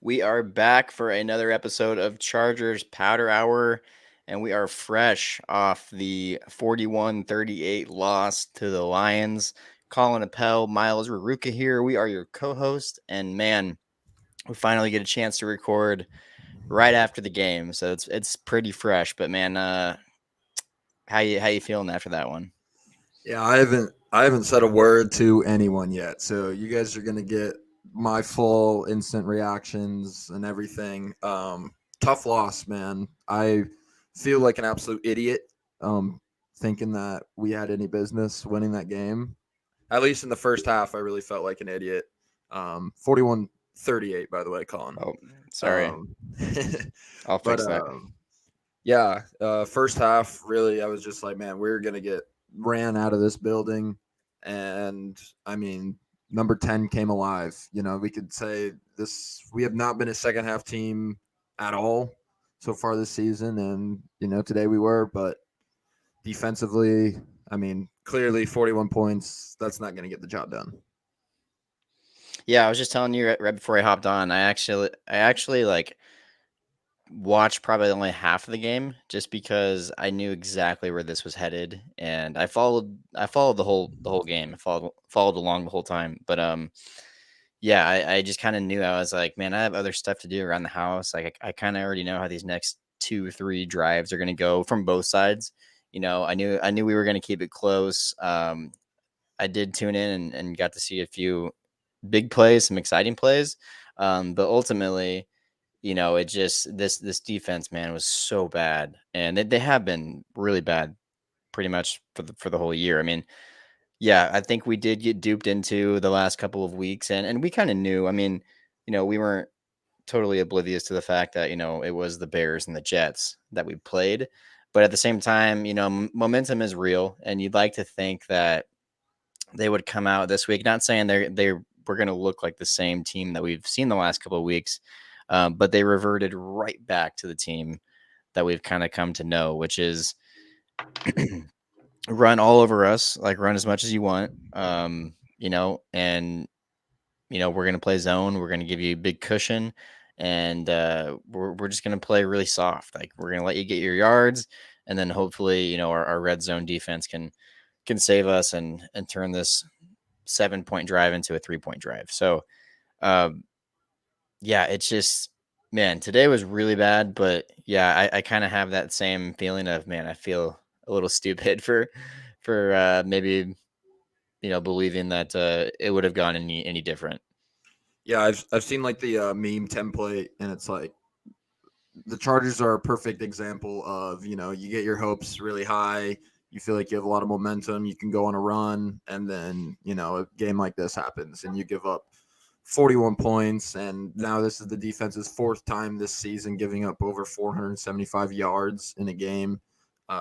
We are back for another episode of Chargers Powder Hour, and we are fresh off the 41-38 loss to the Lions. Colin and Miles Raruka here. We are your co-host, and man, we finally get a chance to record right after the game, so it's pretty fresh. But man, how you feeling after that one? Yeah, I haven't said a word to anyone yet. So you guys are gonna get my full instant reactions and everything. Tough loss, man. I feel like an absolute idiot. Um, Thinking that we had any business winning that game. At least in the first half, I really felt like an idiot. 41-38, by the way, Colin. Oh, sorry, Um, I'll but fix that. yeah, first half, really, I was just like, man, we're gonna get ran out of this building, and I mean, number 10 came alive. We could say this. We have not been a second half team at all so far this season, and today we were, but defensively, I mean, clearly 41 points. That's not gonna get the job done. Yeah, I was just telling you right before I hopped on. I actually like watched probably only half of the game just because I knew exactly where this was headed, and I followed the whole game. I followed along the whole time. But yeah, I just kind of knew. I was like, man, I have other stuff to do around the house. Like I kind of already know how these next 2 or 3 drives are going to go from both sides. I knew we were going to keep it close. I did tune in and got to see a few big plays, some exciting plays. But ultimately, it just this defense, man, was so bad, and they have been really bad pretty much for the whole year. I mean, yeah, I think we did get duped into the last couple of weeks, and we kind of knew. I mean, we weren't totally oblivious to the fact that it was the Bears and the Jets that we played, but at the same time, momentum is real, and you'd like to think that they would come out this week. Not saying they were going to look like the same team that we've seen the last couple of weeks, but they reverted right back to the team that we've kind of come to know, which is run all over us, like run as much as you want, and we're going to play zone. We're going to give you a big cushion, and we're just going to play really soft. Like we're going to let you get your yards, and then hopefully, our red zone defense can save us and turn this 7-point drive into a 3-point drive. So, um, yeah, it's just, man, today was really bad, but yeah, I kind of have that same feeling of, man, I feel a little stupid for maybe believing that it would have gone any different. Yeah, I've seen like the meme template, and it's like the Chargers are a perfect example of, you get your hopes really high, you feel like you have a lot of momentum, you can go on a run, and then, a game like this happens and you give up 41 points. And now this is the defense's fourth time this season giving up over 475 yards in a game.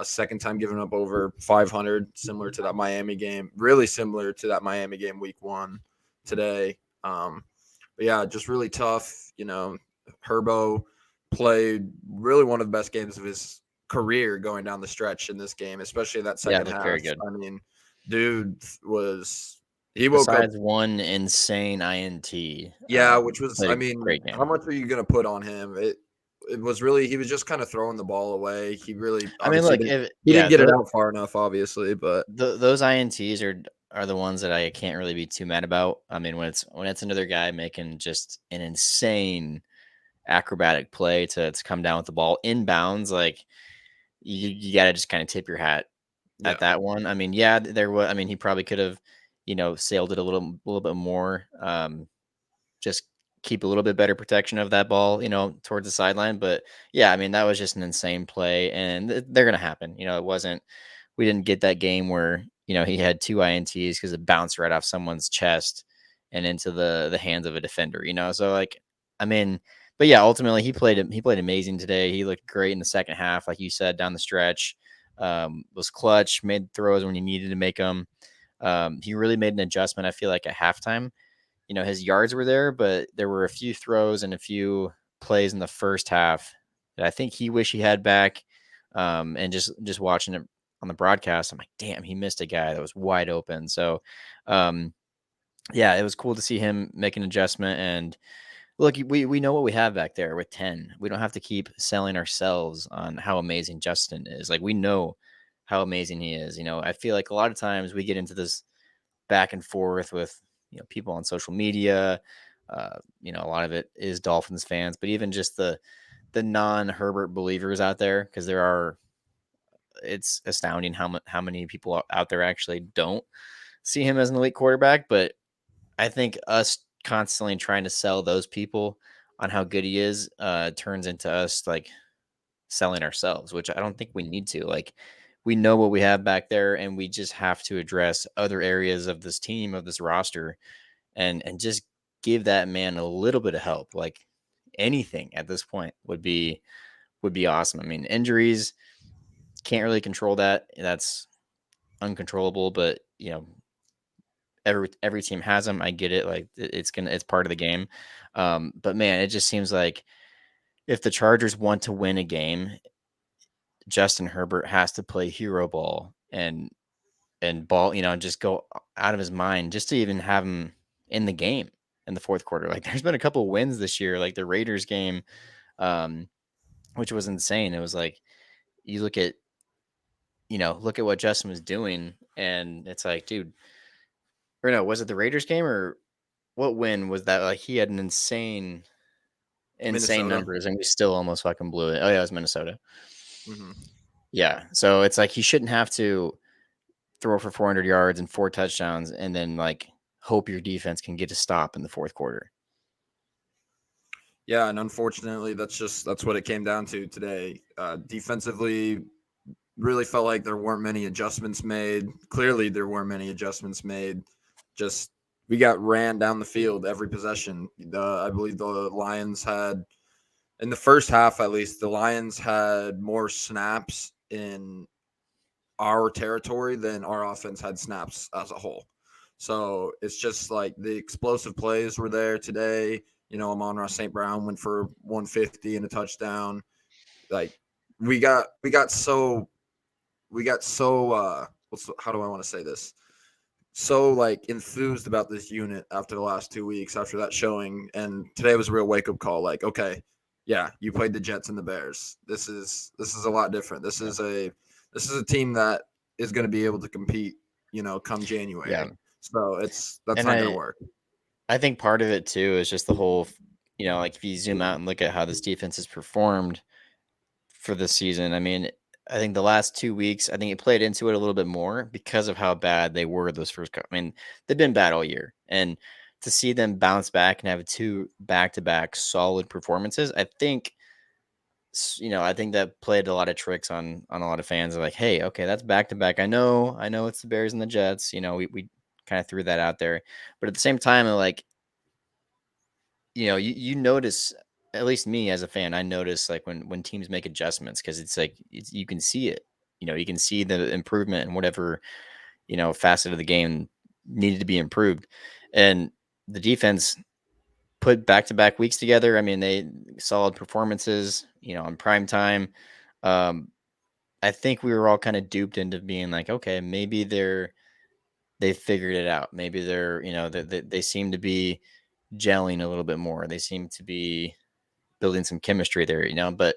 Second time giving up over 500, similar to that Miami game, really similar to that Miami game week one today. But yeah, just really tough. Herbo played really one of the best games of his career going down the stretch in this game, especially in that Yeah, it second looked half. very good. I mean, dude was he woke up. Besides one insane INT, Yeah, which was, played I a mean, great how game. much are you going to put on him? It was really, he was just kind of throwing the ball away. He really I mean, obviously look, didn't if he didn't yeah, get it out far enough, obviously, but those INTs are the ones that I can't really be too mad about. I mean, when it's another guy making just an insane acrobatic play to come down with the ball inbounds, like you got to just kind of tip your hat at yeah. that one. I mean, yeah, there was. I mean, he probably could have, sailed it a little bit more. Just keep a little bit better protection of that ball, towards the sideline. But yeah, I mean, that was just an insane play, and they're gonna happen. It wasn't. We didn't get that game where he had 2 INTs because it bounced right off someone's chest and into the hands of a defender. So like, I mean, but yeah, ultimately he played amazing today. He looked great in the second half, like you said, down the stretch. Was clutch, made throws when he needed to make them. He really made an adjustment. I feel like at halftime, his yards were there, but there were a few throws and a few plays in the first half that I think he wish he had back. And just watching it on the broadcast, I'm like, damn, he missed a guy that was wide open. So, yeah, it was cool to see him make an adjustment, and Look, we know what we have back there with 10. We don't have to keep selling ourselves on how amazing Justin is. Like we know how amazing he is. I feel like a lot of times we get into this back and forth with people on social media. A lot of it is Dolphins fans, but even just the non Herbert believers out there, because there are. It's astounding how many people out there actually don't see him as an elite quarterback. But I think us constantly trying to sell those people on how good he is turns into us like selling ourselves, which I don't think we need to. Like we know what we have back there, and we just have to address other areas of this team, of this roster, and just give that man a little bit of help. Like anything at this point would be awesome. I mean, injuries can't really control that. That's uncontrollable, but every team has them. I get it. Like it's part of the game. But man, it just seems like if the Chargers want to win a game, Justin Herbert has to play hero ball and ball, just go out of his mind just to even have him in the game in the fourth quarter. Like there's been a couple wins this year, like the Raiders game, um, which was insane. It was like you look at what Justin was doing, and it's like, dude, or no, was it the Raiders game or what win was that? Like he had an insane Minnesota. numbers, and we still almost fucking blew it. Oh yeah, it was Minnesota. Hmm. Yeah, so it's like he shouldn't have to throw for 400 yards and 4 touchdowns, and then like hope your defense can get a stop in the fourth quarter. Yeah, and unfortunately, that's what it came down to today. Defensively, really felt like there weren't many adjustments made. Clearly, there weren't many adjustments made. Just we got ran down the field every possession. I believe the Lions had in the first half, at least, the Lions had more snaps in our territory than our offense had snaps as a whole. So it's just like the explosive plays were there today. Amon-Ra St. Brown went for 150 and a touchdown. Like we got so how do I want to say this? So like enthused about this unit after the last 2 weeks after that showing, and today was a real wake up call. Like, okay, yeah, you played the Jets and the Bears. This is a lot different. Yeah. This is a team that is going to be able to compete. Come Yeah. January. So that's And not going to I work. I think part of it too is just the whole, like if you zoom out and look at how this defense has performed for this season. I mean, I think the last 2 weeks, I think it played into it a little bit more because of how bad they were those first. I mean, they've been bad all year, and to see them bounce back and have two back-to-back solid performances, I think that played a lot of tricks on a lot of fans. Are like, hey, okay, that's back-to-back. I know, it's the Bears and the Jets. We kind of threw that out there, but at the same time, like you notice, at least me as a fan, I notice like when teams make adjustments because it's like you can see it. You can see the improvement in whatever facet of the game needed to be improved, and the defense put back to back weeks together. I mean, they solid performances. On prime time. Um, I think we were all kind of duped into being like, okay, maybe they figured it out. Maybe they're they seem to be gelling a little bit more. They seem to be building some chemistry there. But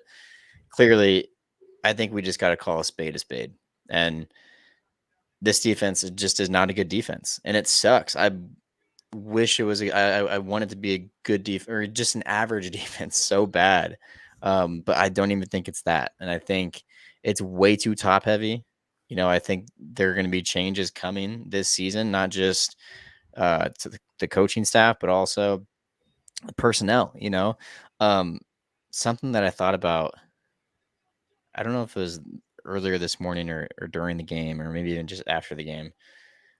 clearly, I think we just got to call a spade a spade. And this defense just is not a good defense, and it sucks. I wish it was. I want it to be a good defense or just an average defense so bad, but I don't even think it's that. And I think it's way too top heavy. I think there are going to be changes coming this season, not just to the coaching staff, but also personnel. Um, something that I thought about. I don't know if it was earlier this morning or during the game or maybe even just after the game.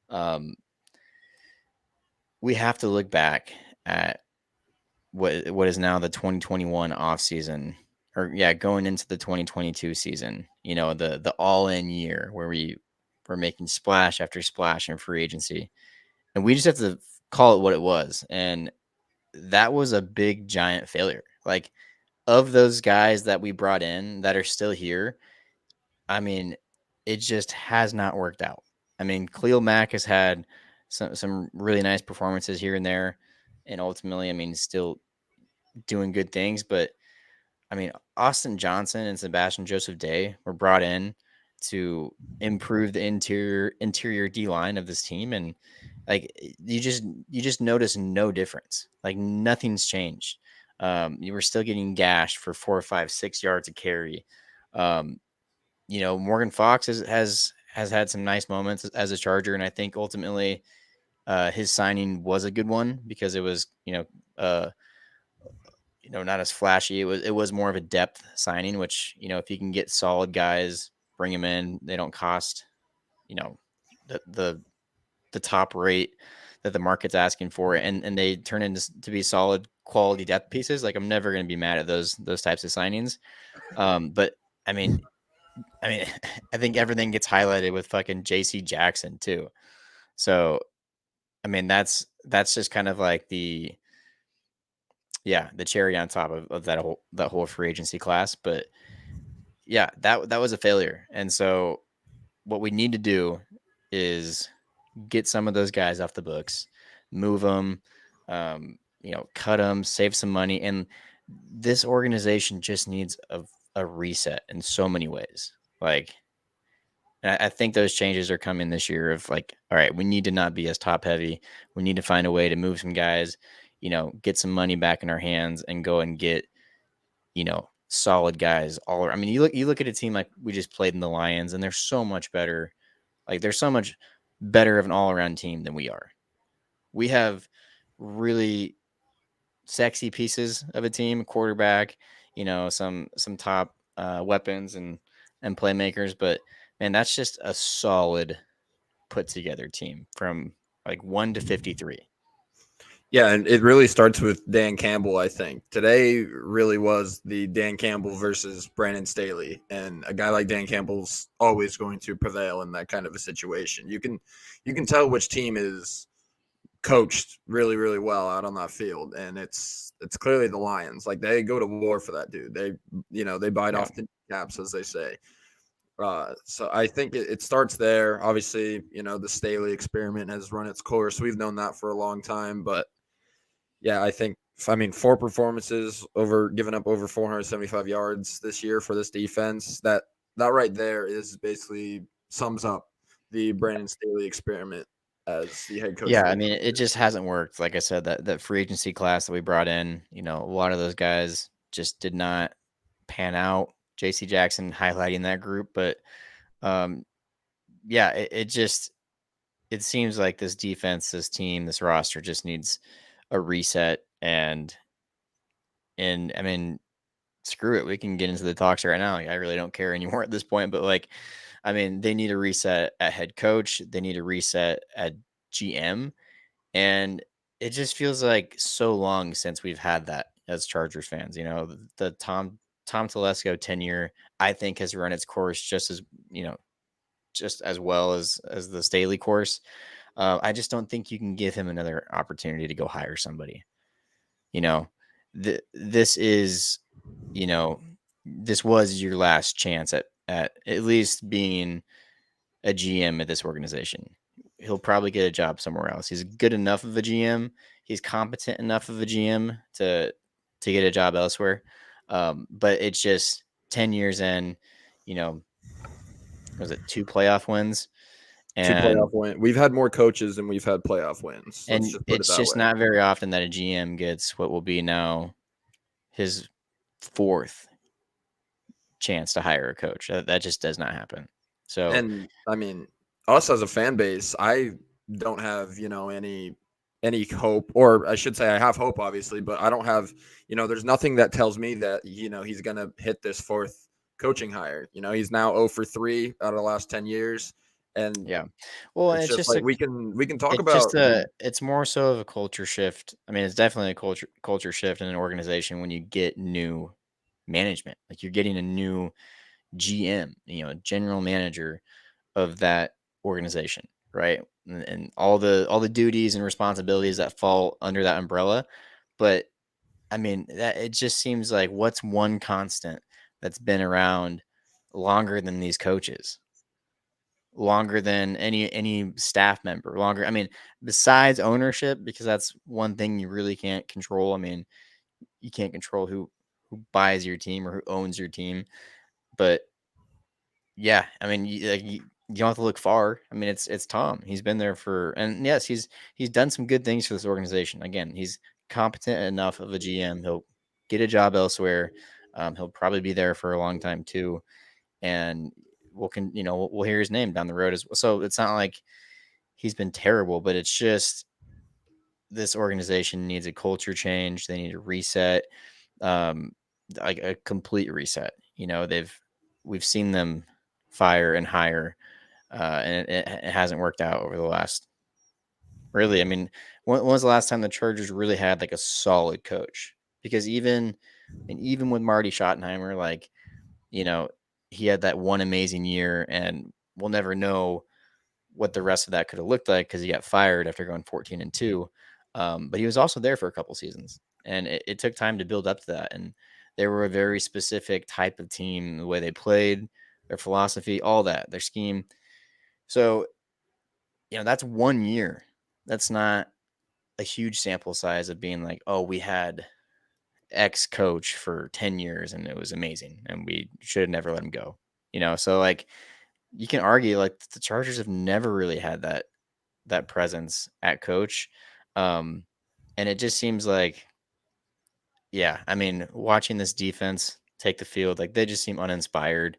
Um, we have to look back at what is now the 2021 off season, or yeah, going into the 2022 season. The all in year where we were making splash after splash in free agency, and we just have to call it what it was. And that was a big giant failure. Like of those guys that we brought in that are still here, I mean, it just has not worked out. I mean, Khalil Mack has had some really nice performances here and there, and ultimately, I mean, still doing good things. But I mean, Austin Johnson and Sebastian Joseph Day were brought in to improve the interior D line of this team, and like you just notice no difference. Like nothing's changed. You were still getting gashed for 4, 5, 6 yards a carry. Um, Morgan Fox has had some nice moments as a Charger, and I think ultimately his signing was a good one because it was not as flashy. It was more of a depth signing, which if you can get solid guys, bring them in. They don't cost you know the top rate that the market's asking for, and they turn into to be solid quality depth pieces. Like I'm never going to be mad at those types of signings. But I mean, I mean, I think everything gets highlighted with fucking J.C. Jackson too. So I mean, that's just kind of like the cherry on top of that whole free agency class. But yeah, that was a failure. And so what we need to do is get some of those guys off the books, move them, cut them, save some money. And this organization just needs a reset in so many ways. Like, and I think those changes are coming this year of like, all right, we need to not be as top heavy. We need to find a way to move some guys, get some money back in our hands and go and get, solid guys all around. I mean, you look at a team like we just played in the Lions and they're so much better. Like they're so much better of an all around team than we are. We have really sexy pieces of a team, quarterback, some top weapons and playmakers, but man, that's just a solid put together team from like 1 to 53. Yeah, and it really starts with Dan Campbell, I think. Today really was the Dan Campbell versus Brandon Staley. And a guy like Dan Campbell's always going to prevail in that kind of a situation. You can tell which team is coached really, really well out on that field. And it's clearly the Lions. Like they go to war for that dude. They bite Yeah. off the caps, as they say. So I think it starts there. Obviously, the Staley experiment has run its course. We've known that for a long time, but yeah, I mean, four performances over giving up over 475 yards this year for this defense. That right there is basically sums up the Brandon Staley experiment as the head coach Yeah, for I the mean, it Chargers. just hasn't worked. Like I said, that free agency class that we brought in, a lot of those guys just did not pan out. JC Jackson highlighting that group, but um yeah, it seems like this defense, this team, this roster just needs a reset. And I mean, screw it. We can get into the talks right now. Like, I really don't care anymore at this point. But like, I mean, they need a reset at head coach. They need a reset at GM. And it just feels like so long since we've had that as Chargers fans. The Tom Telesco tenure, I think, has run its course you know, just as well as the Staley course. I just don't think you can give him another opportunity to go hire somebody. You know, this is, you know, this was your last chance at least being a GM at this organization. He'll probably get a job somewhere else. He's good enough of a GM. He's competent enough of a GM to get a job elsewhere. But it's just 10 years in, you know, was it 2 playoff wins? Two And playoff wins. We've had more coaches than we've had playoff wins. Let's and just put it it's that just way. not very often that a GM gets what will be now his fourth chance to hire a coach. That just does not happen. So And I mean, us as a fan base, I don't have, any hope, or I should say I have hope obviously, but I don't have, there's nothing that tells me that, he's going to hit this fourth coaching hire. He's now 0 for 3 out of the last 10 years, and yeah, well, it's it's just just like a we can talk it's about just a it's more so of a culture shift. I mean, it's definitely a culture shift in an organization when you get new management. Like you're getting a new GM, general manager of that organization, right? And all the duties and responsibilities that fall under that umbrella. But I mean, that it just seems like what's one constant that's been around longer than these coaches, longer than any staff member, longer. I mean, besides ownership, because that's one thing you really can't control. I mean, you can't control who buys your team or who owns your team. But yeah, I mean, you don't have to look far. I mean, it's Tom. He's been there for, and yes, he's done some good things for this organization. Again, he's competent enough of a GM. He'll get a job elsewhere. He'll probably be there for a long time too, and we'll hear his name down the road as well. So it's not like he's been terrible, but it's just this organization needs a culture change. They need a reset, um, like a complete reset. We've seen them fire and hire, and it hasn't worked out over the last. Really, I mean, when was the last time the Chargers really had like a solid coach? Because even with Marty Schottenheimer, like you know, he had that one amazing year, and we'll never know what the rest of that could have looked like because he got fired after going 14-2. But he was also there for a couple seasons, and it took time to build up to that. And they were a very specific type of team, the way they played, their philosophy, all that, their scheme. So, that's 1 year. That's not a huge sample size of being like, oh, we had X coach for 10 years and it was amazing and we should have never let him go. So like you can argue like the Chargers have never really had that presence at coach. Um, and it just seems like, yeah, I mean, watching this defense take the field, like they just seem uninspired.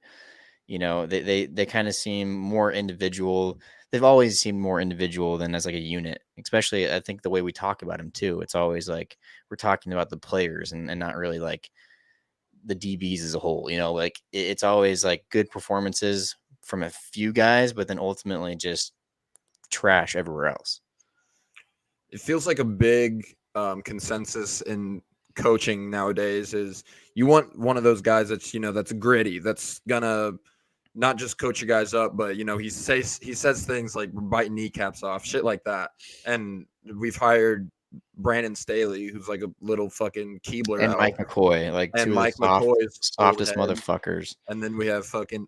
They kind of seem more individual. They've always seemed more individual than as like a unit, especially I think the way we talk about them too. It's always like we're talking about the players and not really like the DBs as a whole. Like it's always like good performances from a few guys, but then ultimately just trash everywhere else. It feels like a big consensus in coaching nowadays is you want one of those guys that's gritty, that's gonna not just coach your guys up, but he says things like we're biting kneecaps off, shit like that. And we've hired Brandon Staley, who's like a little fucking Keebler And out, Mike McCoy, like and two of the Mike McCoy's old softest head. motherfuckers. And then we have fucking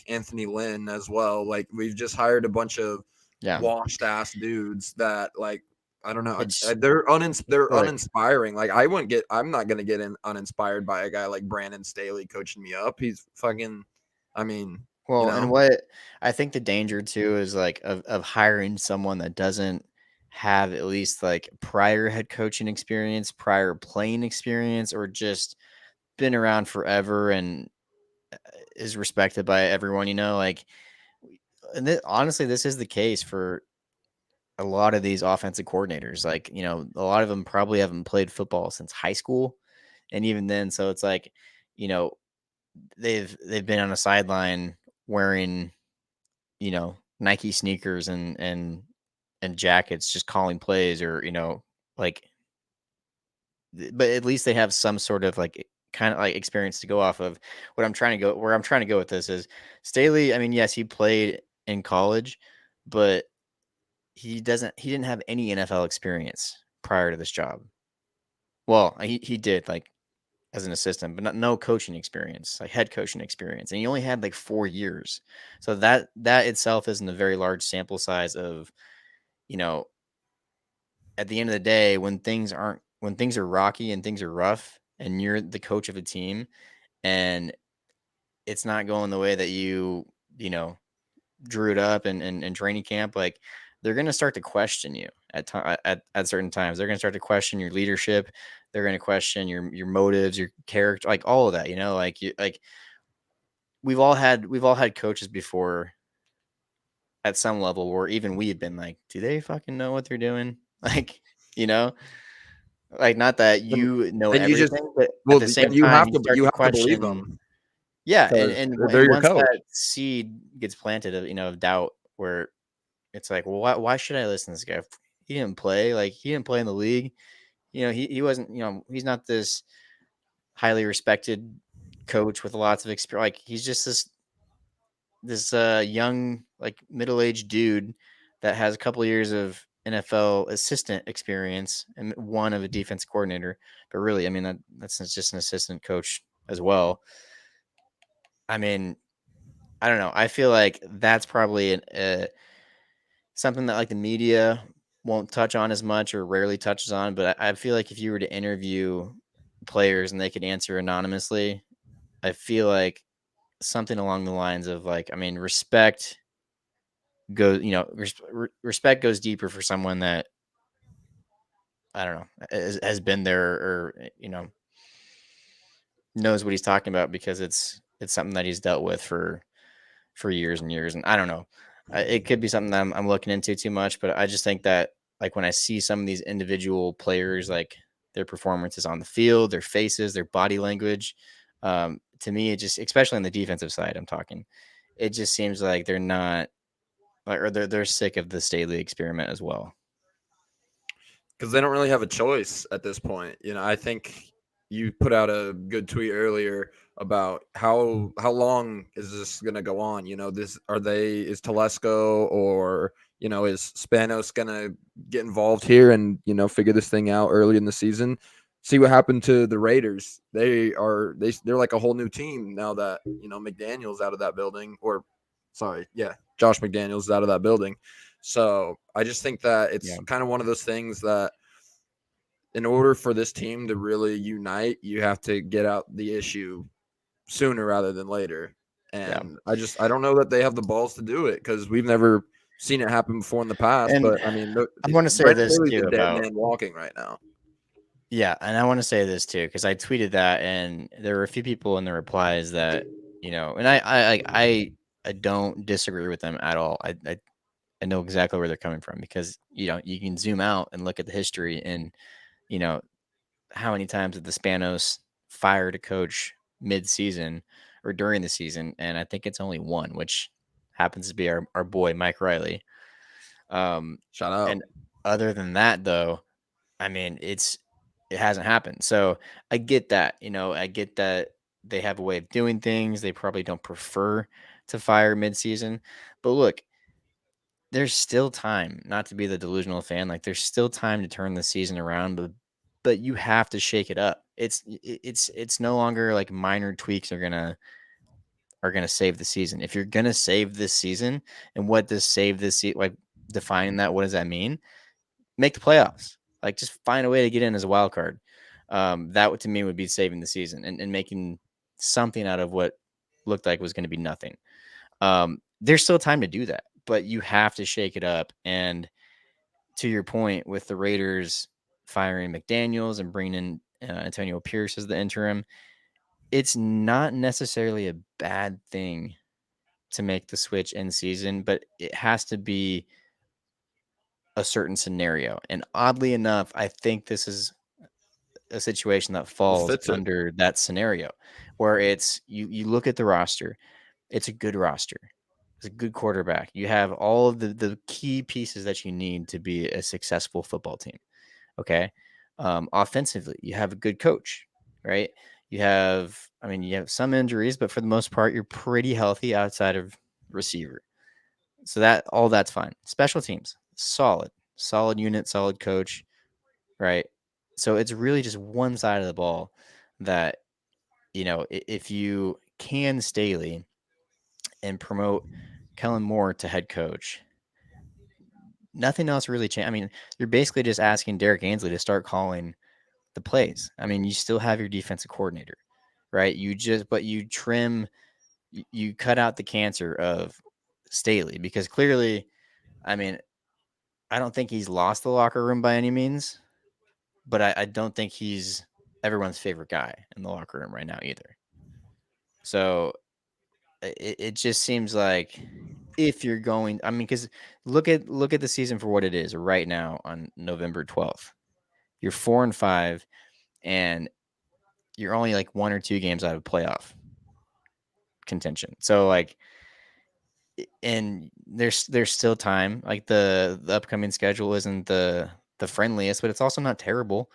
Anthony Lynn as well. Like we've just hired a bunch of Yeah. washed ass dudes that like I don't know. It's They're look, uninspiring. Like I'm not gonna get uninspired by a guy like Brandon Staley coaching me up. He's fucking. I mean, well, and what I think the danger too is like of hiring someone that doesn't have at least like prior head coaching experience, prior playing experience, or just been around forever and is respected by everyone, like and honestly, this is the case for a lot of these offensive coordinators. Like, a lot of them probably haven't played football since high school. And even then, so it's like, you know, they've been on a sideline wearing, Nike sneakers and jackets, just calling plays or, like, but at least they have some sort of like kind of like experience to go off of. Where I'm trying to go with this is Staley. I mean, yes, he played in college, but he didn't have any NFL experience prior to this job. Well, he did like as an assistant, but no coaching experience, like head coaching experience. And he only had like 4 years. So that itself isn't a very large sample size of, you know, at the end of the day when things are rocky and things are rough and you're the coach of a team and it's not going the way that you know drew it up in training camp, like they're going to start to question you at certain times. They're going to start to question your leadership. They're going to question your motives, your character, like all of that. Like we've all had coaches before at some level where even we've been like, do they fucking know what they're doing? Like, you know, like not that and you know and you just everything, but at well, the same and you time, have you to start you to have to believe question. them Yeah, and because and they're and your once coach. that seed gets planted of doubt, where it's like, well, why should I listen to this guy? He didn't play. Like he didn't play in the league. He wasn't. He's not this highly respected coach with lots of experience. Like he's just this young like middle aged dude that has a couple of years of NFL assistant experience and one of a defense coordinator. But really, I mean that's just an assistant coach as well. I mean, I don't know. I feel like that's probably something that like the media won't touch on as much or rarely touches on. But I feel like if you were to interview players and they could answer anonymously, I feel like something along the lines of like, I mean, respect goes, respect goes deeper for someone that I don't know has been there or knows what he's talking about because it's something that he's dealt with for years and years. And I don't know, it could be something that I'm looking into too much, but I just think that like when I see some of these individual players, like their performances on the field, their faces, their body language, to me, it just, especially on the defensive side, I'm talking, it just seems like they're not like, or they're sick of the Staley experiment as well. because they don't really have a choice at this point. I think you put out a good tweet earlier about how long is this going to go on? This is Telesco or is Spanos going to get involved here and figure this thing out early in the season? See what happened to the Raiders. They're like a whole new team now that McDaniel's out of that building, or sorry, yeah, Josh McDaniel's out of that building. So I just think that it's Yeah. kind of one of those things that in order for this team to really unite, you have to get out the issue sooner rather than later. Yeah. And I don't know that they have the balls to do it because we've never seen it happen before in the past. And But I mean, I want to say Brandon this Staley's a too dead about, man walking right now. yeah, and I want to say this too because I tweeted that, and there were a few people in the replies that and I don't disagree with them at all. I know exactly where they're coming from because you can zoom out and look at the history and you know how many times did the Spanos fired a coach mid-season or during the season, and I think it's only one, which happens to be our boy Mike Riley. Shout out. And other than that, though, I mean, it hasn't happened. So I get that. I get that they have a way of doing things. They probably don't prefer to fire midseason. But look, there's still time, not to be the delusional fan. Like there's still time to turn the season around, but you have to shake it up. It's no longer like minor tweaks are gonna save the season. If you're gonna save this season, and what does save this like defining that? What does that mean? Make the playoffs. Like just find a way to get in as a wild card. That to me would be saving the season and making something out of what looked like was going to be nothing. There's still time to do that, but you have to shake it up. And to your point, with the Raiders firing McDaniels and bringing in Antonio Pierce as the interim, it's not necessarily a bad thing to make the switch in season, but it has to be a certain scenario. And oddly enough, I think this is a situation that This falls fits it. under that scenario where it's you look at the roster, it's a good roster. It's a good quarterback. You have all of the key pieces that you need to be a successful football team. Okay. Offensively, you have a good coach, right? You have some injuries, but for the most part, you're pretty healthy outside of receiver. So that's fine. Special teams, solid unit, solid coach, right? So it's really just one side of the ball that, if you can Staley and promote Kellen Moore to head coach, nothing else really change. I mean, you're basically just asking Derek Ainsley to start calling the plays. I mean, you still have your defensive coordinator, right? But you trim, you cut out the cancer of Staley because clearly, I mean, I don't think he's lost the locker room by any means, but I don't think he's everyone's favorite guy in the locker room right now either. So it just seems like if you're going, I mean, because look at the season for what it is right now on November 12th. You're 4-5, and you're only like one or two games out of playoff contention. So like, and there's still time. Like the upcoming schedule isn't the friendliest, but it's also not terrible.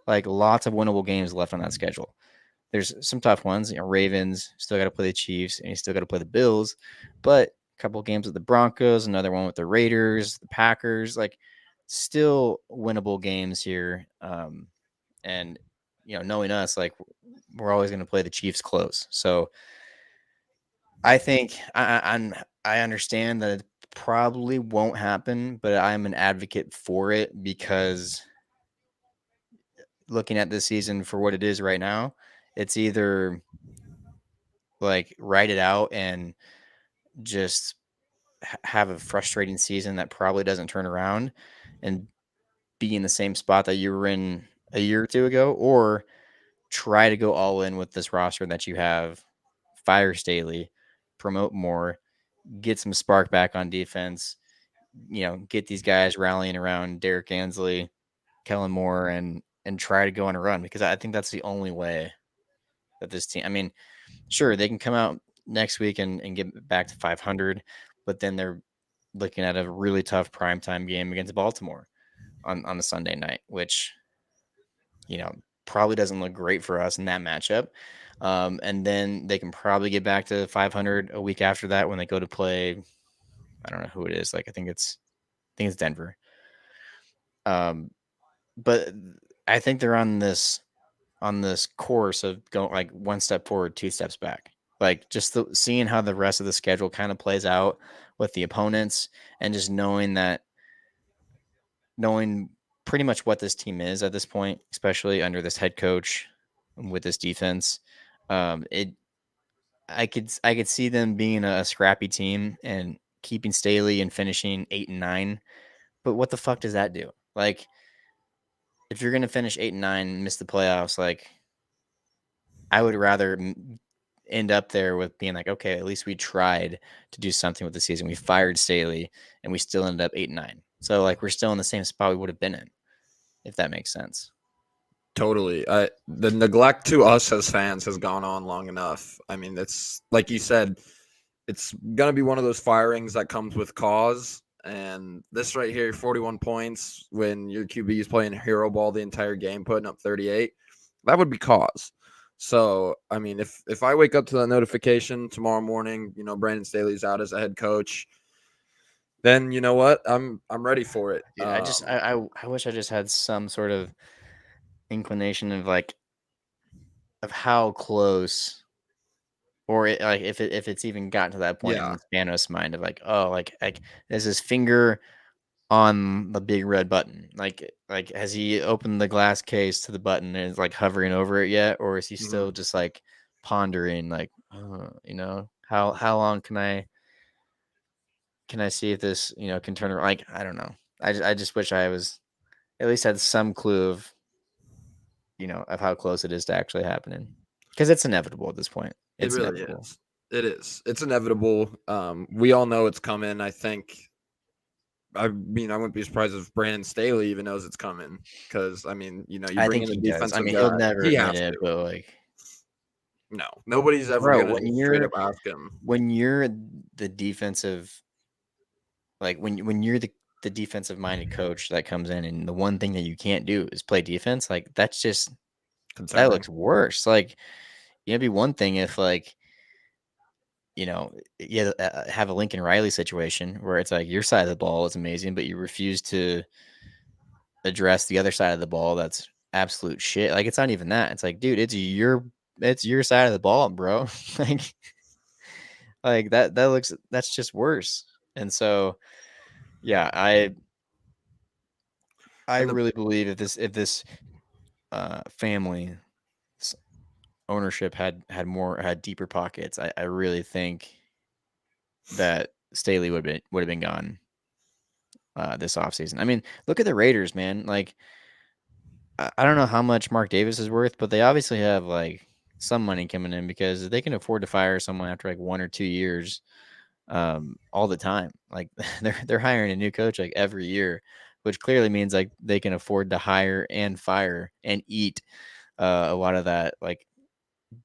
Like lots of winnable games left on that schedule. There's some tough ones. Ravens still got to play the Chiefs, and you still got to play the Bills. But a couple of games with the Broncos, another one with the Raiders, the Packers. Like still winnable games here. And knowing us, like we're always going to play the Chiefs close. So I think I understand that it probably won't happen, but I'm an advocate for it because looking at this season for what it is right now, it's either like write it out and just have a frustrating season that probably doesn't turn around and be in the same spot that you were in a year or two ago, or try to go all in with this roster that you have, fire Staley, promote more, get some spark back on defense, get these guys rallying around Derek Ansley, Kellen Moore, and try to go on a run, because I think that's the only way that this team. I mean, sure, they can come out next week and get back to 500, but then they're looking at a really tough primetime game against Baltimore on a Sunday night, which probably doesn't look great for us in that matchup. And then they can probably get back to 500 a week after that when they go to play. I don't know who it is. Like I think it's Denver. Um, but I think they're on this course of going like one step forward, two steps back. Like just seeing how the rest of the schedule kind of plays out with the opponents, and just knowing pretty much what this team is at this point, especially under this head coach with this defense. It I could see them being a scrappy team and keeping Staley and finishing 8-9. But what the fuck does that do? Like, if you're gonna finish 8-9 and miss the playoffs, like I would rather end up there with being like, okay, at least we tried to do something with the season. We fired Staley and we still ended up 8-9. So like we're still in the same spot we would have been in, if that makes sense. Totally. The neglect to us as fans has gone on long enough. I mean, it's like you said, it's gonna be one of those firings that comes with cause. And this right here, 41 points when your QB is playing hero ball the entire game, putting up 38, that would be cause. So, I mean, if I wake up to that notification tomorrow morning, Brandon Staley's out as a head coach, then you know what? I'm ready for it. Dude, I wish I just had some sort of inclination of like of how close, or like if it's even gotten to that point Yeah, in Spanos' mind of like, oh, like there's his finger on the big red button. Like has he opened the glass case to the button and is like hovering over it yet, or is he hmm still just like pondering like, how long can I see if this can turn around? Like I don't know. I just wish I was at least had some clue of how close it is to actually happening, because it's inevitable at this point. it It's really inevitable. is. It is. It's inevitable. We all know it's coming. I think. I mean, I wouldn't be surprised if Brandon Staley even knows it's coming because I mean, you I bring think in a he does. I defensive mean, he'll guy, never he admit has it, to. but like, No, nobody's ever bro, gonna when just straight up you're ask him. when you're the defensive, like when you're the defensive minded coach that comes in, and the one thing that you can't do is play defense, like that Concerning. looks worse. Like, it'd be one thing if like you have a Lincoln Riley situation where it's like your side of the ball is amazing, but you refuse to address the other side of the ball that's absolute shit. Like, it's not even that. It's like, dude, it's your side of the ball, bro. like that's just worse. And so yeah, I And the really believe if this family ownership had deeper pockets, I really think that Staley would have been gone this offseason. I mean, look at the Raiders, man. Like, I don't know how much Mark Davis is worth, but they obviously have like some money coming in, because they can afford to fire someone after like 1 or 2 years, all the time. Like they're hiring a new coach like every year, which clearly means like they can afford to hire and fire and eat a lot of that like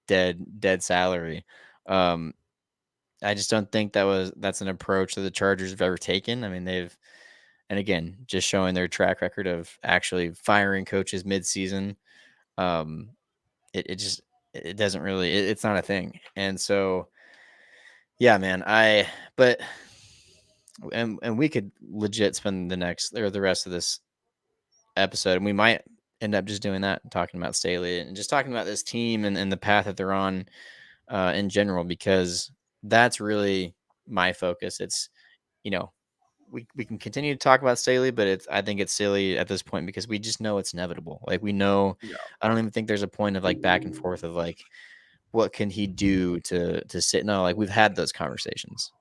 dead salary. Um, I just don't think that's an approach that the Chargers have ever taken. I mean, and again, just showing their track record of actually firing coaches midseason. Um, it just it doesn't really it's not a thing. And so yeah, man, but and we could legit spend the rest of this episode, and we might end up just doing that, talking about Staley and just talking about this team and the path that they're on in general, because that's really my focus. It's you know we can continue to talk about Staley, but I think it's silly at this point because we just know it's inevitable. Like we know, Yeah. I don't even think there's a point of like back and forth of like what can he do to sit. No, like we've had those conversations.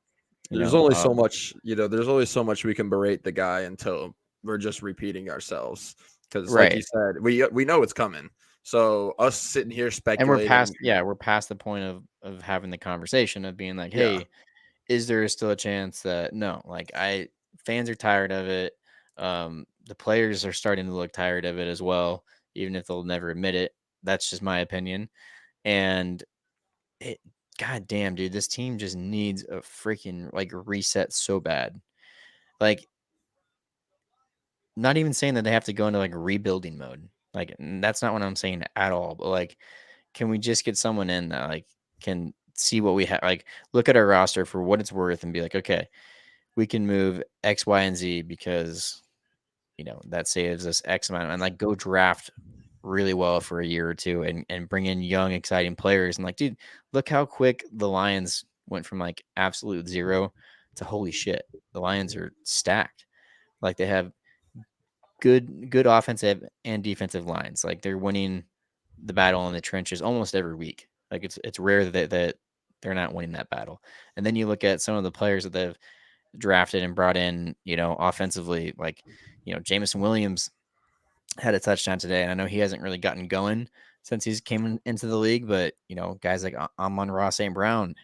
You There's know, only so much, there's only so much we can berate the guy until we're just repeating ourselves. Because, like you right. said, we know it's coming. So us sitting here And we're speculating, past, yeah, we're past the point of having the conversation of being like, yeah, hey, is there still a chance that no, like fans are tired of it. The players are starting to look tired of it as well, even if they'll never admit it. That's just my opinion. And it, god damn, dude, this team just needs a freaking like reset so bad. Like, not even saying that they have to go into like rebuilding mode. Like, that's not what I'm saying at all. But like, can we just get someone in that like can see what we have? Like, look at our roster for what it's worth and be like, okay, we can move X, Y, and Z because that saves us X amount, and like go draft really well for a year or two and bring in young, exciting players. And like, dude, look how quick the Lions went from like absolute zero to holy shit. The Lions are stacked. Like they have good offensive and defensive lines. Like they're winning the battle in the trenches almost every week. Like it's rare that they're not winning that battle. And then you look at some of the players that they've drafted and brought in, offensively, like, Jameson Williams had a touchdown today. And I know he hasn't really gotten going since he's into the league, but, guys like Amon-Ra St. Brown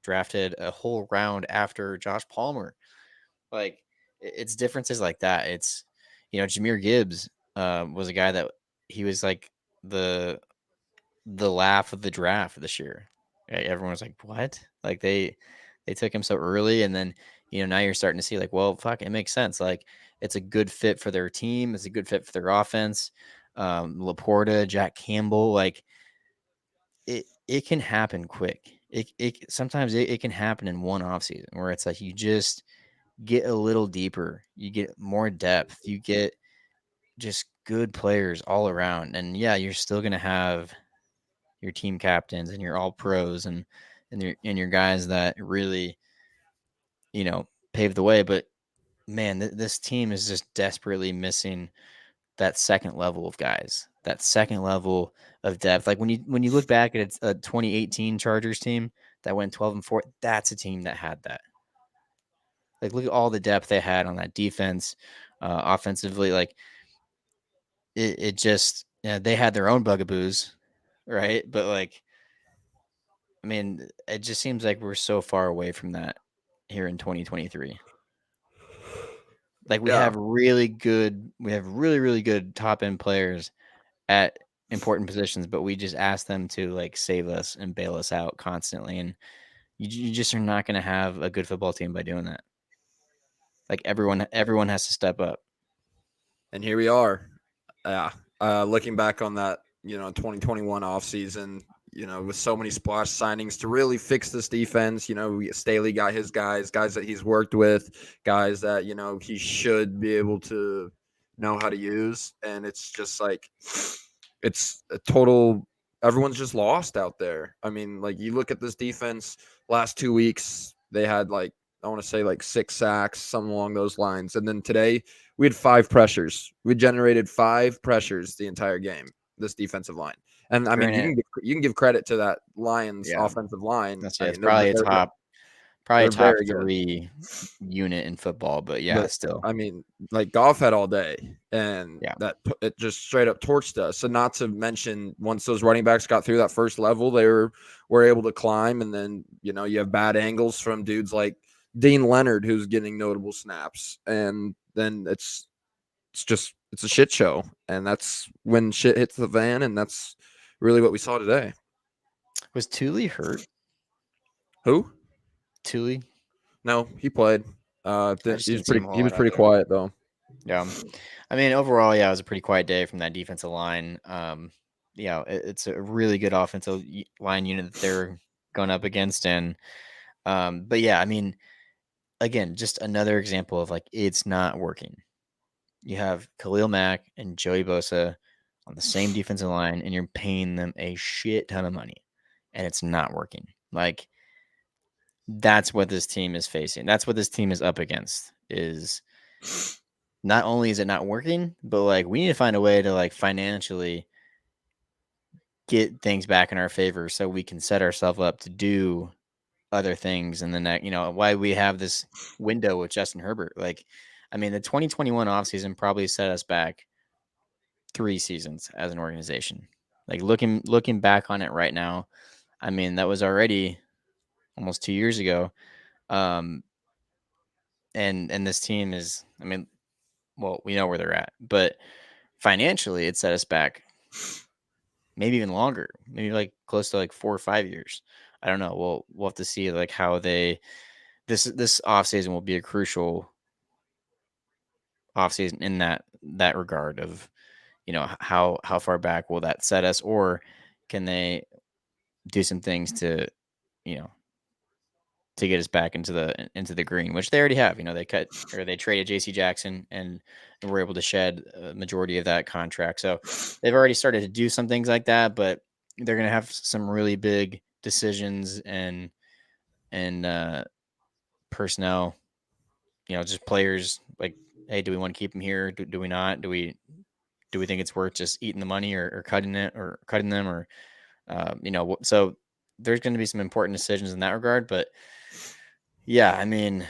drafted a whole round after Josh Palmer. Like, it's differences like that. It's, Jahmyr Gibbs was a guy that he was like the laugh of the draft this year. Everyone was like, "What?" Like they took him so early, and then now you're starting to see like, well, fuck, it makes sense. Like it's a good fit for their team. It's a good fit for their offense. Laporta, Jack Campbell, like it can happen quick. It sometimes it can happen in one offseason where it's like you just get a little deeper, you get more depth, you get just good players all around, and yeah, you're still gonna have your team captains and your all pros and your guys that really pave the way. But man, this team is just desperately missing that second level of guys, that second level of depth. Like when you look back at a 2018 Chargers team that went 12-4, that's a team that had that. Like look at all the depth they had on that defense, offensively. Like it just they had their own bugaboos, right? But like I mean, it just seems like we're so far away from that here in 2023. Like yeah. we have really, really good top end players at important positions, but we just ask them to like save us and bail us out constantly. And you just are not going to have a good football team by doing that. Like everyone has to step up. And here we are. Yeah. Looking back on that, 2021 offseason, with so many splash signings to really fix this defense. Staley got his guys that he's worked with, guys that, he should be able to know how to use. And it's just like, it's a total, everyone's just lost out there. I mean, like you look at this defense last 2 weeks, they had like, I want to say like 6 sacks, something along those lines. And then today we had 5 pressures. We generated 5 pressures the entire game, this defensive line. And I mean, you Granted, can you can give credit to that Lions yeah, offensive line. that's I it. It's mean, probably a they're top very good. 3 unit in football, but yeah, But still. I mean, like Goff had all day, and Yeah. that it just straight up torched us. So not to mention, once those running backs got through that first level, they were able to climb, and then you have bad angles from dudes like Dean Leonard, who's getting notable snaps, and then it's a shit show, and that's when shit hits the fan, and that's really what we saw today. Was Thule hurt? Who? Thule? No, he played. I just didn't see him a He whole was lot out pretty there. quiet though. Yeah. I mean, overall, yeah, it was a pretty quiet day from that defensive line. It's a really good offensive line unit that they're going up against. And, but yeah, I mean, again, just another example of like, it's not working. You have Khalil Mack and Joey Bosa on the same defensive line, and you're paying them a shit ton of money, and it's not working. Like, that's what this team is facing. That's what this team is up against. is not only is it not working, but like we need to find a way to like financially get things back in our favor so we can set ourselves up to do other things in the next, why we have this window with Justin Herbert. Like, I mean, the 2021 offseason probably set us back 3 seasons as an organization. Like looking back on it right now, I mean, that was already almost 2 years ago. Um, and this team is, I mean, well, we know where they're at, but financially, it set us back maybe even longer, maybe like close to like 4 or 5 years. I don't know. We'll have to see like how they this offseason will be a crucial offseason in that regard of how far back will that set us, or can they do some things to you know to get us back into the green, which they already have. They cut or they traded JC Jackson and were able to shed a majority of that contract. So they've already started to do some things like that, but they're going to have some really big decisions and personnel, just players like, hey, do we want to keep him here? Do we not? Do we think it's worth just eating the money or cutting it or cutting them or, so there's going to be some important decisions in that regard. But yeah, I mean,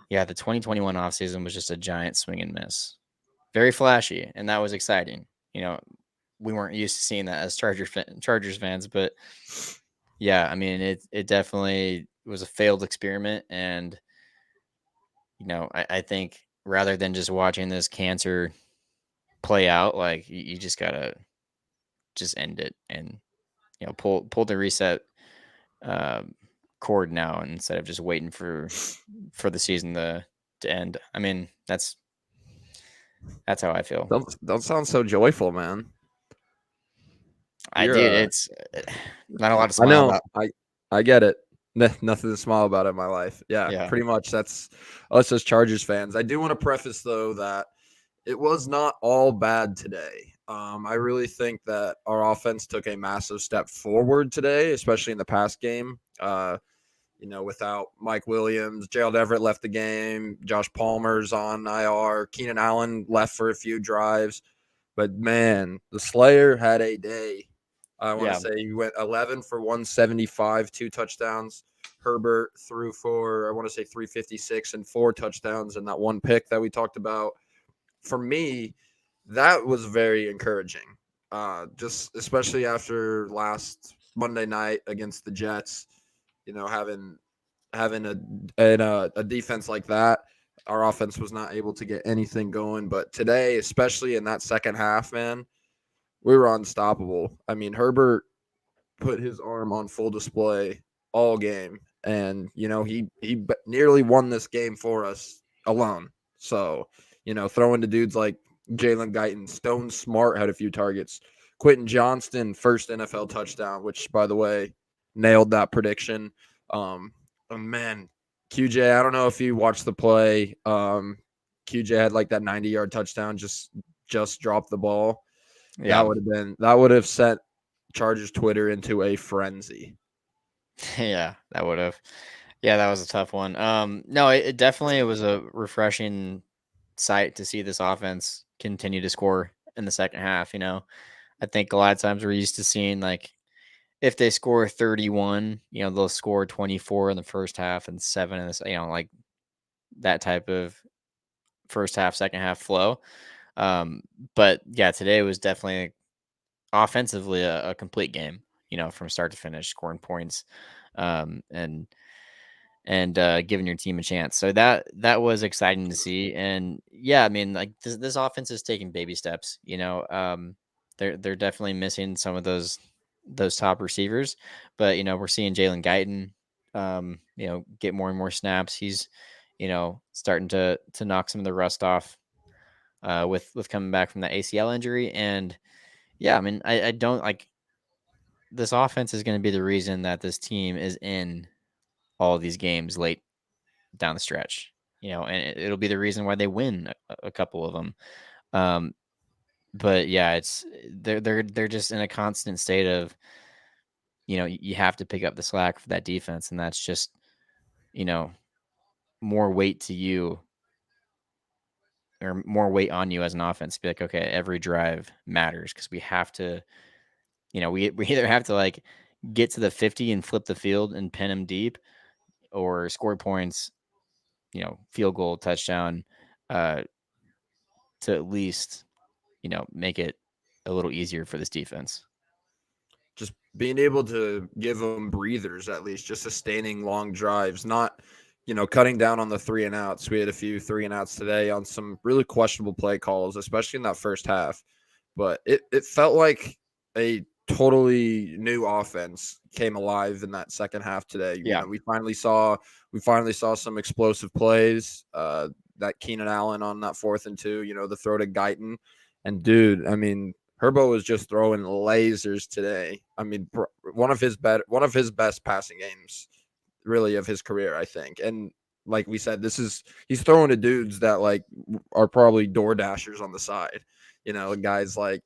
yeah, the 2021 offseason was just a giant swing and miss. Very flashy, and that was exciting. We weren't used to seeing that as Chargers fans, but yeah, I mean, it definitely was a failed experiment, and I think rather than just watching this cancer play out, like you just gotta just end it and pull the reset um, cord now instead of just waiting for the season to end. I mean, that's how I feel. Don't sound so joyful, man. I You're did. It's not a lot to I smile know. about. I get it. Nothing to smile about in my life. Yeah, Yeah, pretty much. That's us as Chargers fans. I do want to preface though that it was not all bad today. I really think that our offense took a massive step forward today, especially in the past game. Without Mike Williams, Gerald Everett left the game. Josh Palmer's on IR. Keenan Allen left for a few drives. But man, the Slayer had a day. I want to yeah, say he went 11 for 175, 2 touchdowns. Herbert threw for, I want to say 356 and 4 touchdowns and that one pick that we talked about. For me, that was very encouraging. Just especially after last Monday night against the Jets, having a defense like that, our offense was not able to get anything going. But today, especially in that second half, man, we were unstoppable. I mean, Herbert put his arm on full display all game, and he nearly won this game for us alone. So throwing to dudes like Jalen Guyton, Stone Smart had a few targets. Quentin Johnston, first NFL touchdown, which by the way, nailed that prediction. And man, QJ, I don't know if you watched the play. QJ had like that 90-yard touchdown, just dropped the ball. yeah, That would have sent Chargers Twitter into a frenzy. yeah. That would have. Yeah, that was a tough one. No, it definitely was a refreshing sight to see this offense continue to score in the second half. I think a lot of times we're used to seeing like if they score 31, they'll score 24 in the first half and seven in this, like that type of first half, second half flow. But yeah, today was definitely offensively a complete game, from start to finish, scoring points, and giving your team a chance. So that was exciting to see. And yeah, I mean, like this offense is taking baby steps. They're definitely missing some of those top receivers, but we're seeing Jalen Guyton, get more and more snaps. He's starting to knock some of the rust off with coming back from the ACL injury. And yeah, I mean, I don't like this offense is going to be the reason that this team is in all these games late down the stretch, and it'll be the reason why they win a couple of them. Um, but yeah, they're just in a constant state of, you have to pick up the slack for that defense, and that's just, you know, more weight to you or more weight on you as an offense. Be like, okay, every drive matters because we have to, we either have to like get to the 50 and flip the field and pin them deep or score points, field goal, touchdown, uh, to at least, make it a little easier for this defense. Just being able to give them breathers, at least just sustaining long drives, not cutting down on the three and outs. We had a few three and outs today on some really questionable play calls, especially in that first half. But it felt like a totally new offense came alive in that second half today. Yeah. We finally saw some explosive plays. That Keenan Allen on that 4th and 2, the throw to Guyton, and dude, I mean, Herbo was just throwing lasers today. I mean, one of his best passing games, really, of his career, I think. And like we said, he's throwing to dudes that like are probably door dashers on the side. Guys like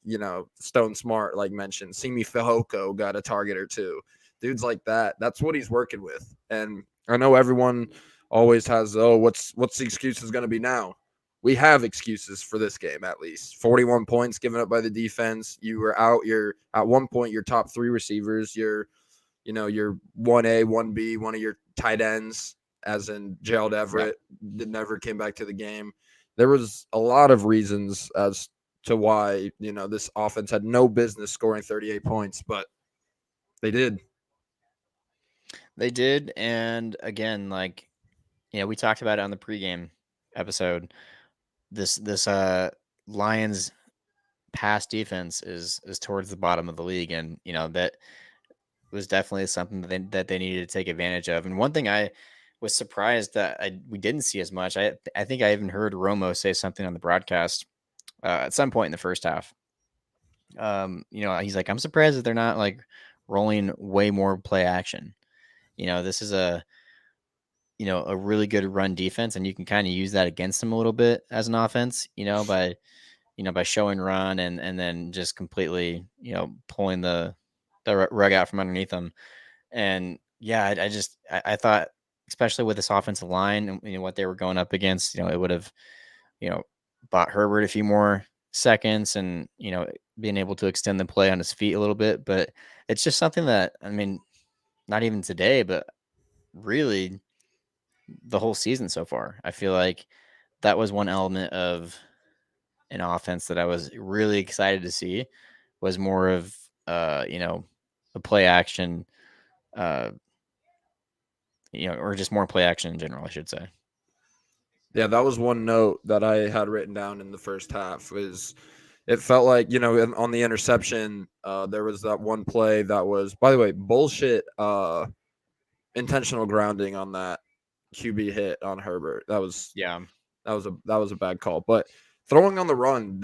Stone Smart, like mentioned, Simi Fehoko got a target or two. Dudes like that. That's what he's working with. And I know everyone always has, oh, what's the excuses going to be now? We have excuses for this game, at least 41 points given up by the defense. You were out. You're at one point your top three receivers. Your 1A, 1B, one of your tight ends, as in Gerald Yeah. Everett, never came back to the game. There was a lot of reasons as to why, this offense had no business scoring 38 points, but they did. They did. And again, like, we talked about it on the pregame episode. This Lions pass defense is towards the bottom of the league, and that was definitely something that they needed to take advantage of. And one thing I was surprised that we didn't see as much. I think I even heard Romo say something on the broadcast at some point in the first half. He's like, I'm surprised that they're not like rolling way more play action. This is a really good run defense, and you can kind of use that against them a little bit as an offense, by showing run and then just completely, pulling the rug out from underneath them. And yeah, I thought, especially with this offensive line and what they were going up against, it would have, you know, bought Herbert a few more seconds and, being able to extend the play on his feet a little bit. But it's just something that, I mean, not even today, but really the whole season so far. I feel like that was one element of an offense that I was really excited to see was more of, a play action, uh, or just more play action in general, I should say. Yeah, that was one note that I had written down in the first half. Was it felt like on the interception, there was that one play that was, by the way, bullshit. Intentional grounding on that QB hit on Herbert. Yeah. That was a bad call. But throwing on the run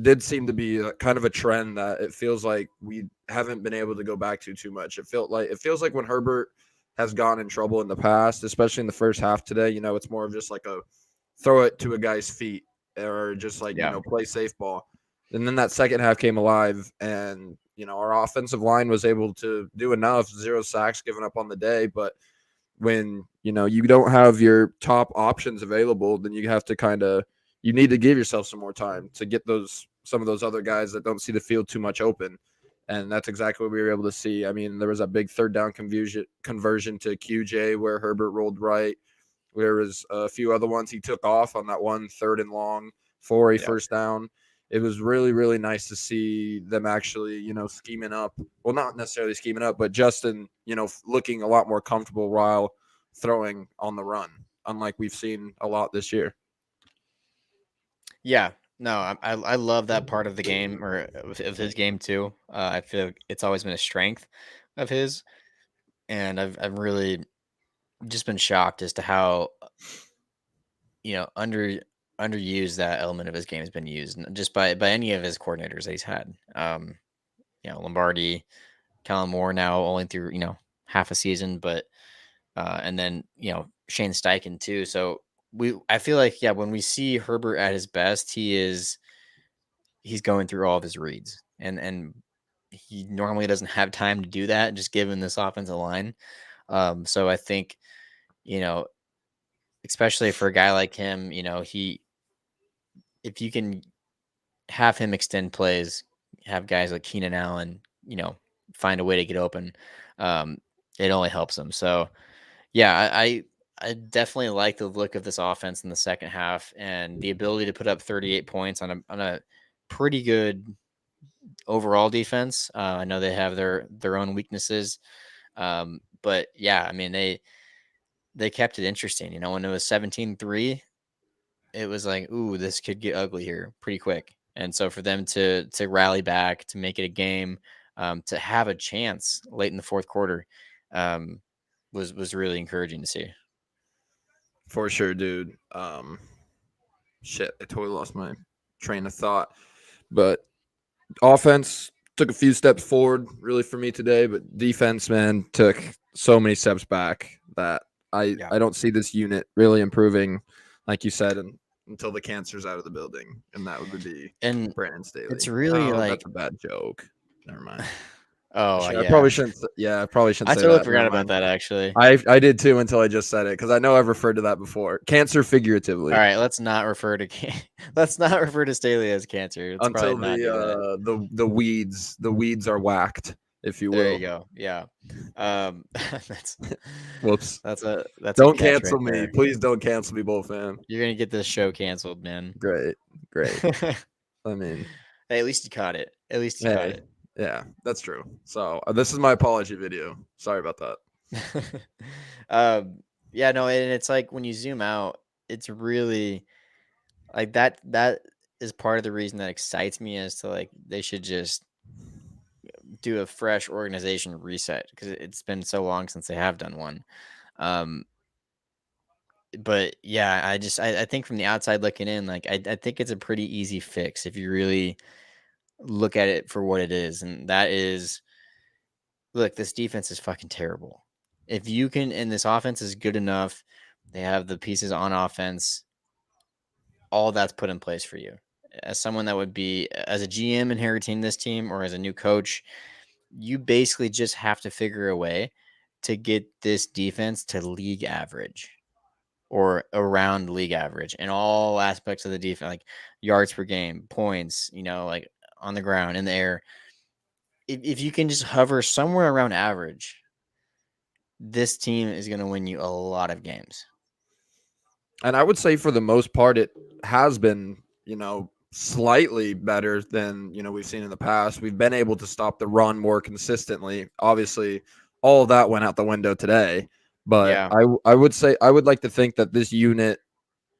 did seem to be kind of a trend that it feels like we haven't been able to go back to too much. It feels like when Herbert has gotten in trouble in the past, especially in the first half today, it's more of just like a throw it to a guy's feet or just like, Yeah. play safe ball. And then that second half came alive, and our offensive line was able to do enough. 0 sacks given up on the day, but when you don't have your top options available, then you need to give yourself some more time to get some of those other guys that don't see the field too much open. And that's exactly what we were able to see. I mean, there was a big third down conversion to QJ where Herbert rolled right. There was a few other ones he took off on that one 3rd and long for a Yeah. first down. It was really, really nice to see them actually, scheming up. Well, not necessarily scheming up, but Justin, looking a lot more comfortable while throwing on the run, unlike we've seen a lot this year. Yeah. No, I love that part of the game or of his game too. I feel like it's always been a strength of his, and I've really just been shocked as to how underused that element of his game has been used, just by any of his coordinators that he's had. Lombardi, Kellen Moore now only through half a season, but and then Shane Steichen too. So I feel like when we see Herbert at his best, he's going through all of his reads, and he normally doesn't have time to do that, just given this offensive line. So I think you know especially for a guy like him, if you can have him extend plays, have guys like Keenan Allen, find a way to get open, um, it only helps him. So yeah, I definitely like the look of this offense in the second half and the ability to put up 38 points on a pretty good overall defense. I know they have their own weaknesses, but yeah, I mean they kept it interesting. When it was 17-3, it was like, ooh, this could get ugly here pretty quick. And so for them to rally back, to make it a game, to have a chance late in the fourth quarter, um, was really encouraging to see. For sure, dude. Shit, I totally lost my train of thought. But offense took a few steps forward, really, for me today. But defense, man, took so many steps back that Yeah. I don't see this unit really improving, like you said, until the cancer's out of the building, and that would be And Brandon it's Staley. really Oh, that's like, a bad joke. Never mind. oh I yeah, probably shouldn't. Yeah, I probably shouldn't I say totally that. Never forgot about mind. that actually. I did too until I just said it because I know I've referred to that before. Cancer All figuratively right, let's not refer to let's not refer to Staley as cancer. Let's probably until not do that. the weeds are whacked, if you There you will. go. Yeah. That's Whoops. that's a Don't catch right cancel me. there. Please don't cancel me, Bull fan. You're gonna get this show canceled, man. Great. Great. Hey, I mean, at least you caught it. At least you caught hey. it. Yeah, that's true. So this is my apology video. Sorry about that. um, yeah, no, and it's like when you zoom out, it's really like that is part of the reason that excites me as to like they should just do a fresh organization reset because it's been so long since they have done one. Um, but yeah, I think from the outside looking in, like I think it's a pretty easy fix if you really look at it for what it is, and that is, look, this defense is fucking terrible. If you can, and this offense is good enough, they have the pieces on offense, all that's put in place for you. As someone that would be, as a GM inheriting this team or as a new coach, you basically just have to figure a way to get this defense to league average or around league average in all aspects of the defense, like yards per game, points, like on the ground, in the air. If you can just hover somewhere around average, this team is going to win you a lot of games. And I would say for the most part, it has been, slightly better than, we've seen in the past. We've been able to stop the run more consistently. Obviously, all of that went out the window today. But Yeah. I would say I would like to think that this unit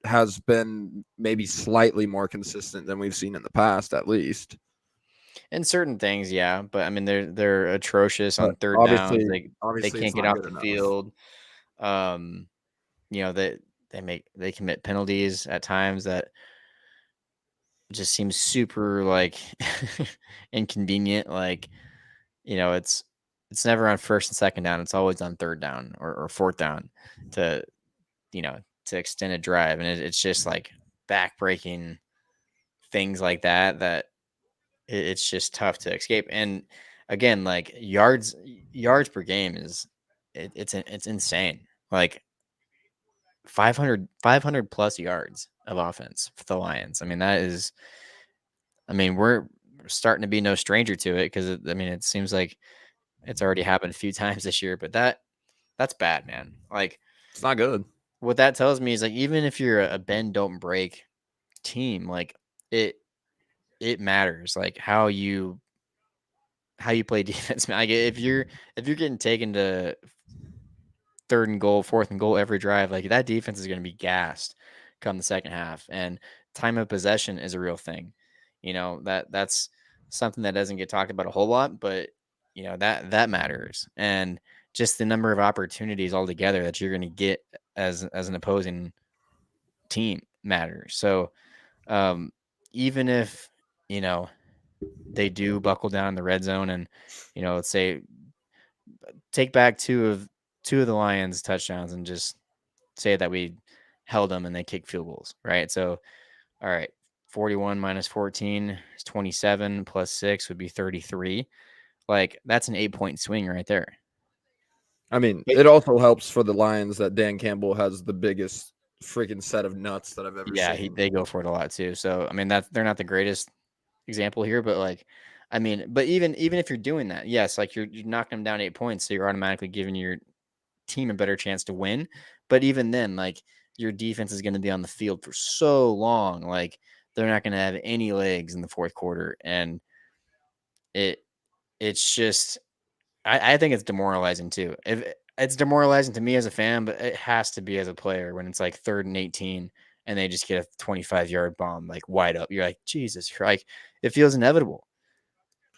has been maybe slightly more consistent than we've seen in the past, at least. In certain things, yeah, but I mean they're atrocious But on third downs. obviously, They obviously, it's can't get not off good the enough. field. Um, they commit penalties at times that just seems super like inconvenient. Like, it's never on first and second down. It's always on third down or fourth down to you know to extend a drive, and it's just like backbreaking things like that it's just tough to escape. And again, like yards per game is it's insane. Like 500 plus yards of offense for the Lions. I mean, that is, I mean, we're starting to be no stranger to it because I mean, it seems like it's already happened a few times this year, but that's bad, man. Like It's not good. what that tells me is like even if you're a bend don't break team, like it it matters like how you play defense. Man. Like if you're getting taken to third and goal, fourth and goal every drive, like that defense is going to be gassed come the second half. And time of possession is a real thing. That's something that doesn't get talked about a whole lot, but that matters. And just the number of opportunities altogether that you're going to get as an opposing team matters. So um, even if you know they do buckle down in the red zone and let's say take back two of the Lions touchdowns and just say that we held them and they kick field goals, right? So, all right, 41 minus 14 is 27 plus 6 would be 33. Like that's an 8-point swing right there. I mean, But it also helps for the Lions that Dan Campbell has the biggest freaking set of nuts that I've ever Yeah, seen. they go for it a lot too. So I mean, they're not the greatest example here, but like, I mean, but even if you're doing that, yes, like you're knocking them down 8 points, so you're automatically giving your team a better chance to win. But even then, like your defense is going to be on the field for so long, like they're not going to have any legs in the fourth quarter, and it it's just I think it's demoralizing too. If it's demoralizing to me as a fan, but it has to be as a player when it's like 3rd and 18 and they just get a 25-yard bomb like wide up. You're like, Jesus, you're like it feels inevitable.